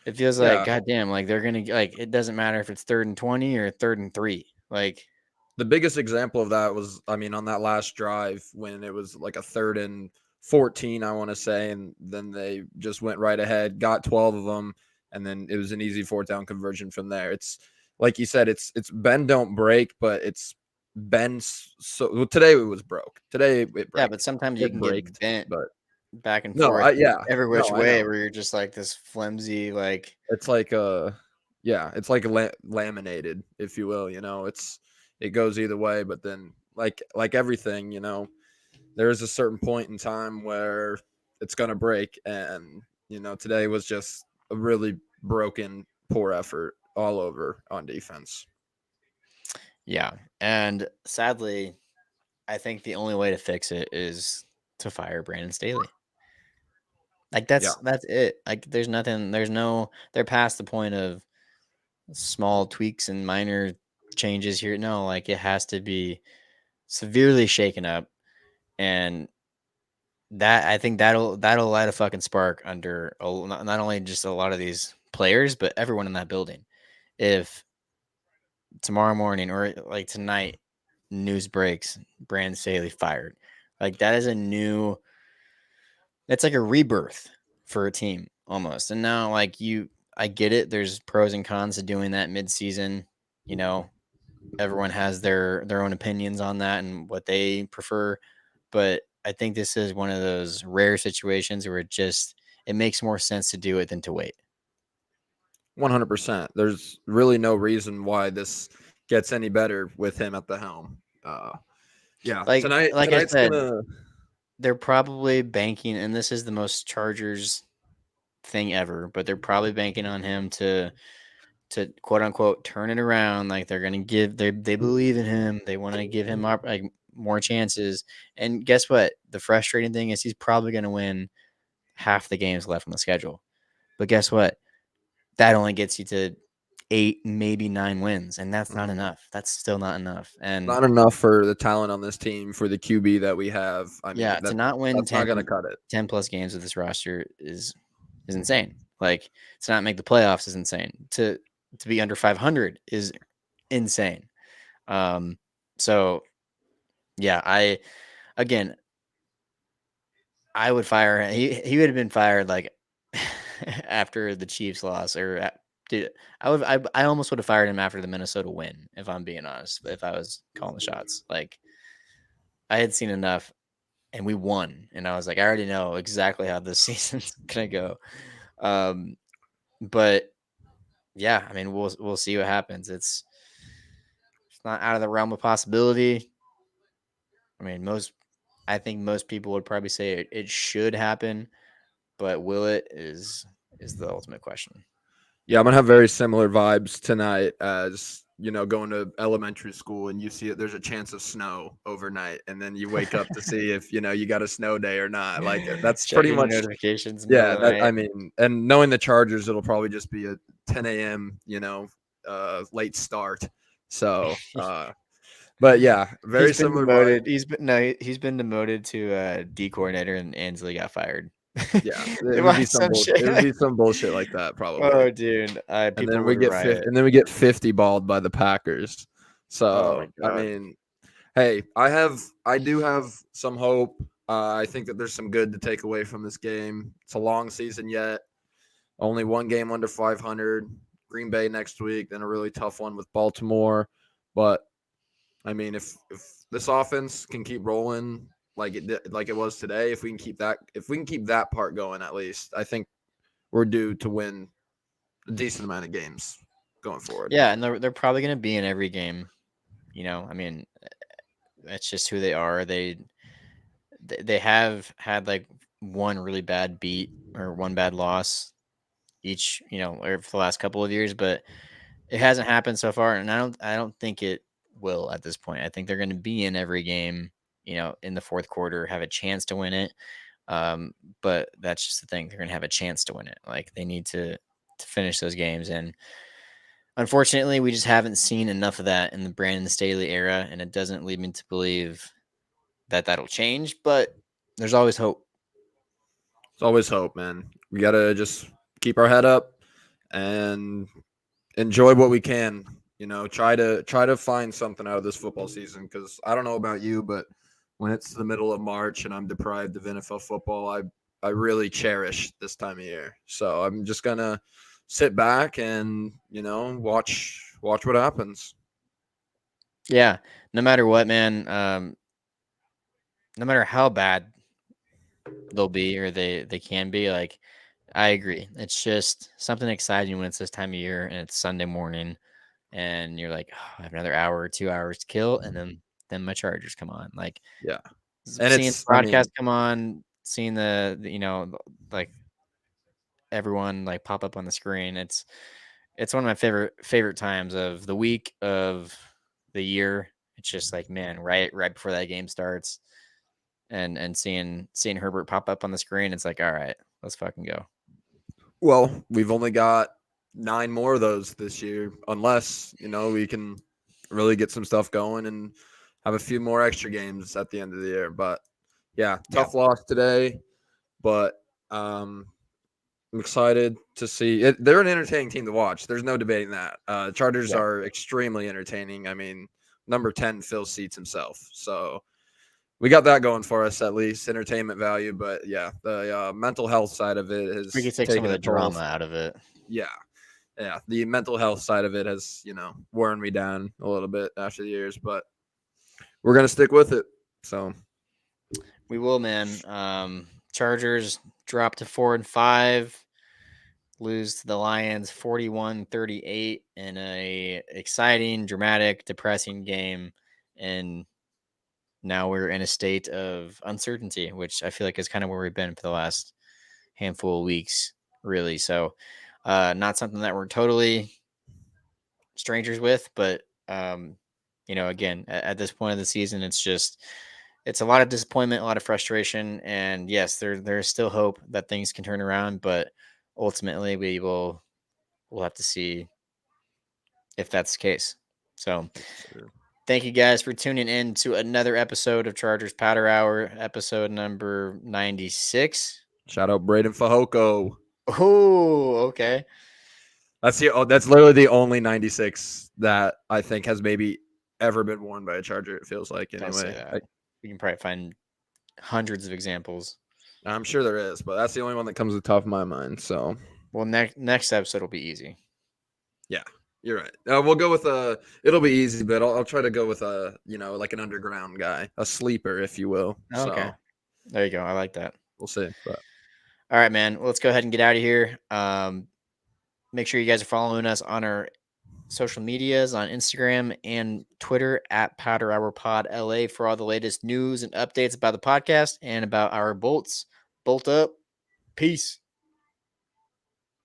It feels like Yeah, goddamn, like they're gonna like it doesn't matter if it's 3rd and 20 or 3rd and 3. Like, the biggest example of that was, I mean, on that last drive when it was like a 3rd and 14, I want to say, and then they just went right ahead, got 12 of them, and then it was an easy fourth down conversion from there. It's like you said, it's bend don't break, but it's bend. So well, today it was broke. Today it yeah, break. but sometimes you It can get braked, bent but back and no, forth I yeah, every which no, I way know. where you're just like this flimsy, like It's like yeah, it's like laminated, if you will. It goes either way, but then like everything, there is a certain point in time where it's gonna break, and today was just a really broken, poor effort all over on defense. yeah. And sadly, I think the only way to fix it is to fire Brandon Staley. Like Yeah, that's it. Like there's nothing. There's no. They're past the point of small tweaks and minor changes here. No, like it has to be severely shaken up, and that I think that'll light a fucking spark under not only just a lot of these players, but everyone in that building. If tomorrow morning or like tonight news breaks, Brandon Staley fired, like that is a new. It's like a rebirth for a team almost. And now, like I get it. There's pros and cons to doing that mid-season. You know, everyone has their own opinions on that and what they prefer, but I think this is one of those rare situations where it makes more sense to do it than to wait. 100%. There's really no reason why this gets any better with him at the helm. Yeah, Like I tonight's said, gonna they're probably banking, and this is the most Chargers thing ever, but they're probably banking on him to quote unquote turn it around. Like they're gonna they believe in him. They want to give him up like more chances. And guess what? The frustrating thing is he's probably gonna win half the games left on the schedule. But guess what? That only gets you to 8, maybe 9 wins, and that's not Mhm. enough. That's still not enough. And Not enough for the talent on this team, for the QB that we have. I yeah, mean, to not win that's not gonna cut it. 10 plus games with this roster is insane. Like to not make the playoffs is insane. To be under 500 is insane. Um, so yeah, again, I would fire him. He would have been fired like after the Chiefs loss dude, I almost would have fired him after the Minnesota win, if I'm being honest, if I was calling the shots. Like I had seen enough and we won. And I was like, I already know exactly how this season's gonna go. Um, but yeah, I mean we'll see what happens. It's not out of the realm of possibility. I mean, I think most people would probably say it should happen, but will it is the ultimate question. Yeah, I'm gonna have very similar vibes tonight as going to elementary school and you see it. There's a chance of snow overnight, and then you wake up to see if you got a snow day or not. Like that's pretty Checking your much notifications in the middle yeah. of the That night. I mean, and knowing the Chargers, it'll probably just be a 10 a.m. Late start. So, but yeah, He's very been similar vibe. demoted. He's been demoted to D coordinator and Ansley got fired. Yeah, it would be Watch some some bullshit. shit. It would be some bullshit like that probably. Oh, dude, And people then we would get 50, riot. and then we get 50 balled by the Packers. Oh my So, I god. mean, hey, I do have some hope. I think that there's some good to take away from this game. It's a long season yet. Only one game under 500. Green Bay next week, then a really tough one with Baltimore. But I mean, if this offense can keep rolling like it was today, if we can keep that part going at least, I think we're due to win a decent amount of games going forward. Yeah, and they're probably gonna be in every game. I mean, that's just who they are. they have had like one really bad beat or one bad loss each, or for the last couple of years, but it hasn't happened so far, and I don't think it will at this point. I think they're going to be in every game, in the fourth quarter, have a chance to win it. Um, but that's just the thing; they're going to have a chance to win it. Like they need to finish those games, and unfortunately, we just haven't seen enough of that in the Brandon Staley era, and it doesn't lead me to believe that that'll change. But there's always hope. It's always hope, man. We gotta just keep our head up and enjoy what we can. Try to find something out of this football season because I don't know about you, but when it's the middle of March and I'm deprived of NFL football, I really cherish this time of year. So I'm just gonna sit back and watch what happens. Yeah, no matter what, man. No matter how bad they'll be or they can be, like I agree. It's just something exciting when it's this time of year and it's Sunday morning and you're like, oh, I have another hour or 2 hours to kill, and then my Chargers come on. Like Yeah, and seeing it's the I broadcast mean come on, seeing like everyone like pop up on the screen. It's one of my favorite times of the week of the year. It's just like, man, right before that game starts and seeing Herbert pop up on the screen, it's like, all right, let's fucking go. well, we've only got 9 more of those this year, unless we can really get some stuff going and have a few more extra games at the end of the year. But yeah, Yeah. tough loss today, but um, I'm excited to see it. They're an entertaining team to watch. There's no debating that. Chargers Yeah. are extremely entertaining. I mean, number 10 fills seats himself, so we got that going for us at least, entertainment value. But yeah, the mental health side of it We has could take some of taken a the toll. drama out of it. Yeah, yeah, the mental health side of it has worn me down a little bit after the years, but we're gonna stick with it. So We will, man. Chargers drop to 4-5, lose to the Lions 41-38 in a exciting, dramatic, depressing game. And now we're in a state of uncertainty, which I feel like is kind of where we've been for the last handful of weeks, really. So, not something that we're totally strangers with, but again, at this point of the season, it's a lot of disappointment, a lot of frustration, and yes, there's still hope that things can turn around, but ultimately we'll have to see if that's the case. So, yes, sir. thank you guys for tuning in to another episode of Chargers Powder Hour, episode number 96. Shout out Braden Fajoko. Oh, okay. That's literally the only 96 that I think has maybe ever been worn by a Charger. It feels like Don't say anyway. that. We can probably find hundreds of examples. I'm sure there is, but that's the only one that comes to the top of my mind. So Well, next episode will be easy. yeah, you're right. We'll go with a. It'll be easy, but I'll try to go with a like an underground guy, a sleeper, if you will. Okay. So There you go. I like that. we'll see. But All right, man. Well, let's go ahead and get out of here. Make sure you guys are following us on our social medias on Instagram and Twitter at Powder Hour Pod LA for all the latest news and updates about the podcast and about our bolts. Bolt up. Peace.